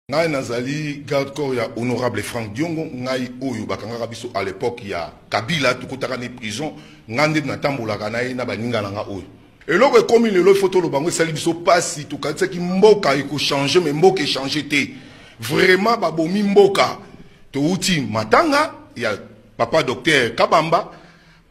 Ngai nazali garde corps ya honorable Franck Diongo ngai oyo bakanga biso à l'époque ya Kabila tukutaka ni prison ngande na tambolaka na ye na baninga nanga oyo eloko ekomi lelo photo lo bango sali biso pasi tukatisa ki mboka eko changer mais mboka changer te vraiment babomi mboka to uti matanga ya papa docteur Kabamba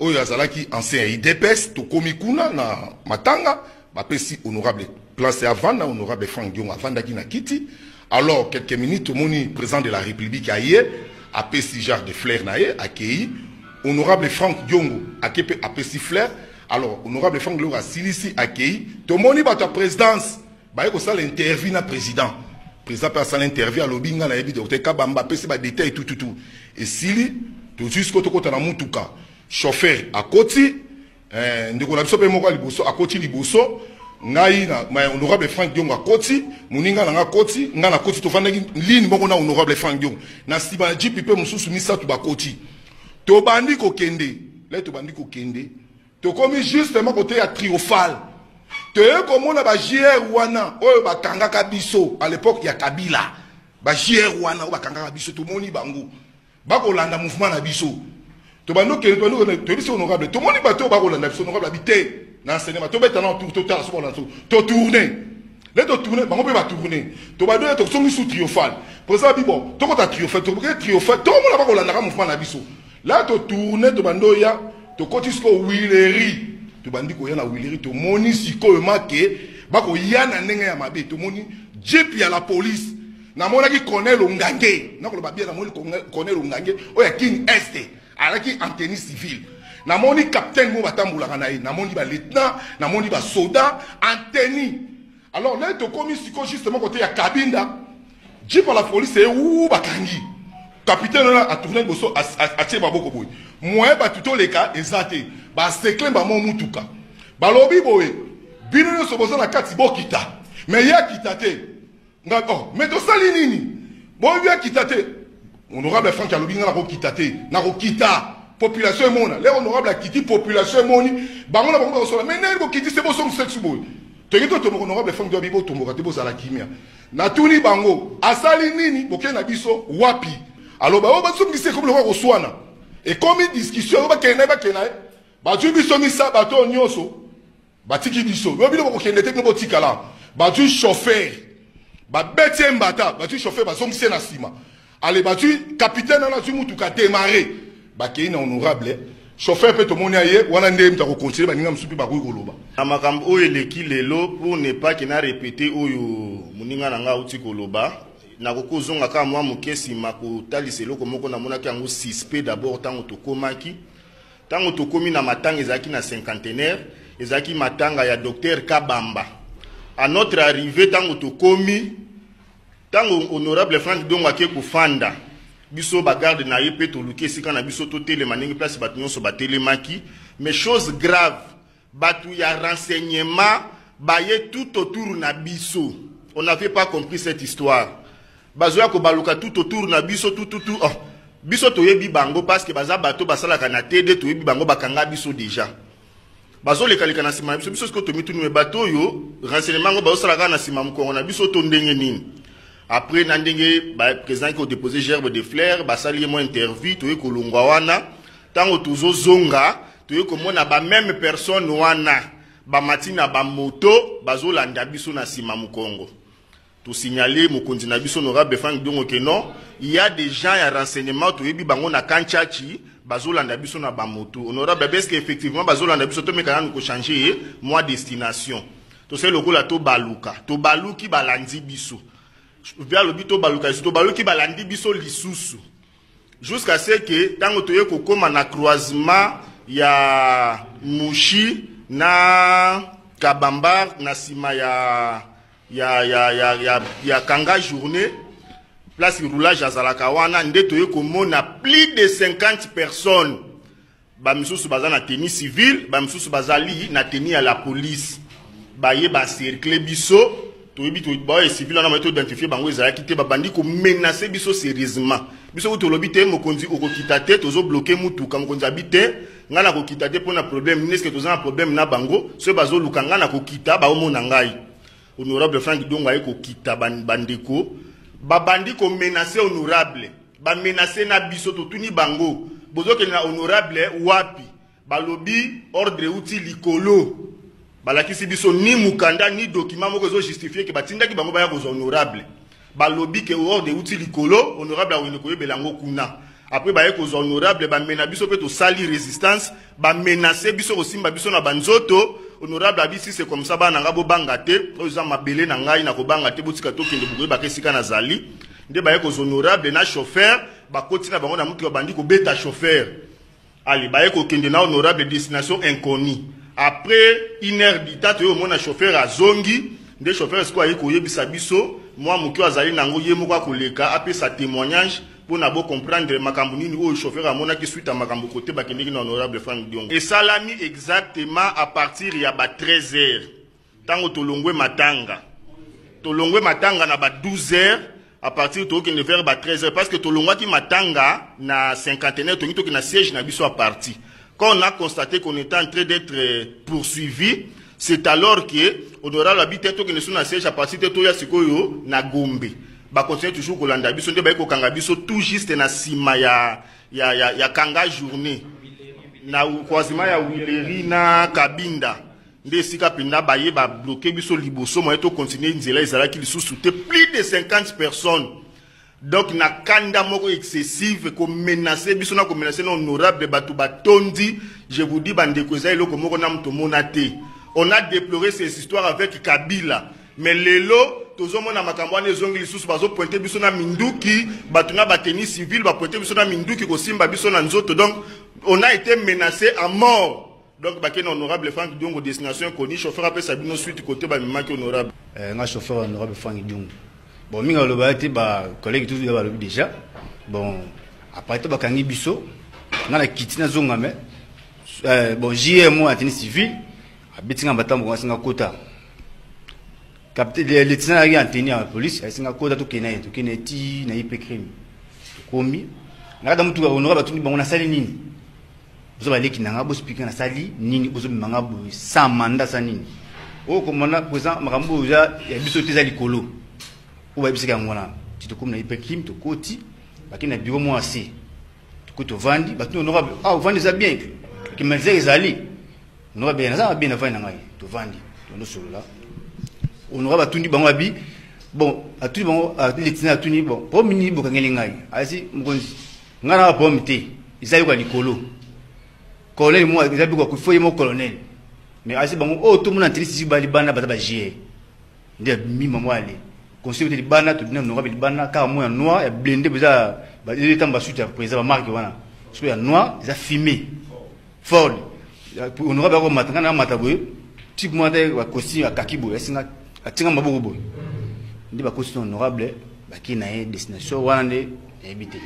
oyo azalaki ancien IDPS to komi kuna na matanga bapesi honorable place avant na honorable Franck Diongo avandaki na kiti. Alors, quelques minutes, mon président de la République a pesi genre de fleurs naïe, accueilli. Honorable Franck Diongo a pesi fleurs. Alors, honorable Franck Diongo a silisi accueilli. Tout le monde va ta présidence. Bah, il y a l'interview na président. Président passe l'interview à l'obinga na yebi docteur Kabamba pesi ba détail tout. Et sili, tout jusqu'au toko na mutuka. Chauffeur à côté, ndeko na biso pe moko liboso à côté liboso. Ngai na honorable Franck Diongo a koti muninga na koti nga na koti to fandaki ligne moko na honorable Franck Diongo na siba jipi pe mususu misatu ba koti to bandi ko kende là to bandi ko kende to komi justement côté ya triomphal to e komona ba JR wana oyo ba kangaka biso à l'époque ya Kabila ba JR wana oyo ba kangaka biso to moni bango ba ko landa mouvement na biso to bando kende to biso honorable to moni ba to ba ko landa biso honorable habité. Dans cinéma, tu vas tourner, tu tourner. Là, tu tourner, on peut pas tourner. Tu vas donner ton son sous triomphal. Pour ça, bon, tu vas triomphal, tu vas triomphal. Tout le monde n'a pas la mouvement na biso. Là, tu tourner, tu vas doya, tu continues ko Willery. Tu vas dire ko yana Willery, tu moni siko marqué, ba ko yana nenga ya mabe, tu moni jeep ya la police. Na mona ki connaît l'ongangé. Na ko ba bien na moni connaît l'ongangé. Oya king este, alaki antenne civile. Namoni capitaine mo batambula kanaï, namoni ba lieutenant, namoni ba soldat, antenne. Alors là, tu commis justement côté ya Kabinda, dit par la police c'est où bakangi. Capitaine là a tourné bosso a tie baboko boy. Moi ba tuto les cas exacté. Ba seclin ba mo mutuka. Ba lobi boy. Bino so bozo na kati bokita. Mais ya kitate. Ngako, mais to sali nini? Bo ya kitate. Honorable Franck alobi nga na ko kitate, na ko kita. Population mona les honorable akiti population moni bango na bango so mais nego kiti c'est bon son sexe boy to kito to honorable Franck Diongo bibo to mokate bo sala kimia na tuni bango asali nini boke na biso wapi alors ba ba songisi comme le roi Oswana et comme discussion ba kena ba tu biso misa bato nyoso batiki biso yo bilo ko kende tekno botika la ba tu chauffeur ba betie mbata ba tu chauffeur ba songisi na sima allez ba tu capitaine na tu mutuka démarrer bakei na honorable chauffeur peut to moni aye wana ndem ta ko continuer baninga msupi ba ko koloba amakambo oyo eleki lelo pour ne pas que na répéter oyo muninga na nga uti koloba na kokozonga ka mwa mukesi mako taliselo ko moko na monaki yango suspect d'abord tango to komaki tango to komi na matanga ezaki na cinquantenaire ezaki matanga ya docteur Kabamba à notre arrivée tango to komi tango honorable Franck Diongo ake kufanda biso bagarde na yepe to luki sika na biso to tele maningi place batu nyonso batele maki mais chose grave batu ya renseignement baye tout autour na biso on n'avait pas compris cette histoire bazoya ko baluka tout autour na biso tout oh biso to yebi bango parce que baza bato basala kana tede to yebi bango bakanga biso déjà bazo le kalika na sima biso ko to mitunu bato yo renseignement ngo bazo sala kana sima mkongo na biso to ndenge nini. Après, Nandenge, président qui a déposé gerbe de fleurs, basali mo interview, tu es kolongwa wana, tango tuzo zonga, tu es comme on a ba même personne wana, ba matina ba moto, bazo landa biso na sima mukongo. Tout signaler, mukonzi na biso honorable Franck Diongo que non, il y a des gens à renseignement, tu es bi bango na kanchachi, bazo landa biso na ba moto. Honorable, est-ce qu'effectivement bazo landa biso to me kana ko changer moi destination. To c'est le ko la to baluki balandi biso. Vers le bito baluka to baluki balandi biso lisusu jusqu'à ce que tango toye ko koma na croisement ya Mushi na Kabamba na sima ya kanga journée place roulage azalaka wana nde toye ko mona plus de 50 personnes ba misusu baza na tenue civile ba misusu bazali na tenue ya la police baye ba cercle biso to ba civil na mato identifier bango ezalaki te babandi ko menacer biso sérieusement biso ko tolobi te mokonzi okokita te tozo bloquer mutuka mokonzi abite ngana ko kita te pona problème n'est-ce que toza un problème na bango so bazo luka ngana ko kita ba omona ngai honorable Franck Diongo ay ko kita bandeko babandi ko menacer honorable ba menacer na biso to tuni bango bozo ke na honorable wapi balobi ordre outil likolo balakisi biso ni mukanda ni document moko zo justifier ke batinda ki bango baya ko honorable balobi ke ordre outil likolo honorable awene ko yebelango kuna après baye ko honorable ba mena biso pe to sali résistance ba menacer biso ko simba biso na banzoto honorable abisi c'est comme ça ba nanga bo bangate oza mabele na ngai na ko bangate botika to kende bukoye ba kesika na zali nde baye ko honorable na chauffeur ba kotina bango na mutu bandi ko beta chauffeur ali baye ko kende na honorable destination inconnue après 1 heure du temps yo mona chauffeur azongi nde chauffeur sko ayi ko yebisa biso moi muki azali nango ye moko akoleka après sa témoignage pour na bo comprendre makambo nini o chauffeur amona ki suite à makambo côté ba kendeki na honorable Frank Diongo et salami exactement à partir ya ba 13h tango tolongwe matanga na ba 12h à partir to kende vers ba 13h parce que tolongwa ki matanga na 50e to ki na siège na biso à parti quand on a constaté qu'on était en train d'être poursuivi c'est alors que honorable habité to kende na siège à partir to ya sikoyo na Gombe ba continuer toujours kolanda biso nde ba ko kanga biso tout juste na sima ya kanga journée na kwazima ya Wileri na Kabinda nde sika pinda baye ba bloquer biso liboso mo eto continuer nzela ezala ki lisusu te plus de 50 personnes donc na kanda moko excessive ko menacer biso na ko menacer na honorable batu batondi je vous dis bande ko za eloko moko na mto monate on a déploré ces histoires avec Kabila mais lelo tozomona makambo ane zongi lisusu bazo pointer biso na minduki batuna bateni civil ba pointer biso na minduki ko simba biso na nzoto donc on a été menacé à mort donc bakena honorable Frank Diongo destination connue chauffeur après sabino suite côté ba mimaki honorable nga chauffeur honorable Frank Diongo bon minga loba te ba collègue tous ba lobi déjà bon après to bakangi biso nga na kitina zonga me bon JMO ateni civil abitinga batambo nga singa kota capitaine le lieutenant a antenne à la police a singa koda to kene ti na ipe crime komi na kada mutu honorable batuni bango na sali nini bozo baleki nanga bo speaker na sali nini bozo manga bo sans mandat sa nini o komona président makambo ya biso teza likolo o ba bisika ngona ti to komi na ipe crime to koti bakina bureau mo assez to koto vandi batuni honorable vandi za bien ki melze ezali honorable na za bien na vandi ngai to vandi to no solo là honorable atundi bango abi bon atundi bango lieutenant atundi bon pour mini bokangeli ngai asi mkonzi ngana ba pomite isali kwa likolo colonel mo isabi kwa kufoye mo colonel mais asi bango to mona ntilisi bali bana bata ba GE ndia mima mo ale conseil de bana to dina honorable bana ka mo ya noir ya blindé beza ba ile tamba suite ya président marque wana so ya noir za fumé folle honorable ko matanga na mataboye type moi de wa costume ya kakibo esinga atinga maboko boy ndi ba costume honorable bakina destination wana nde ebité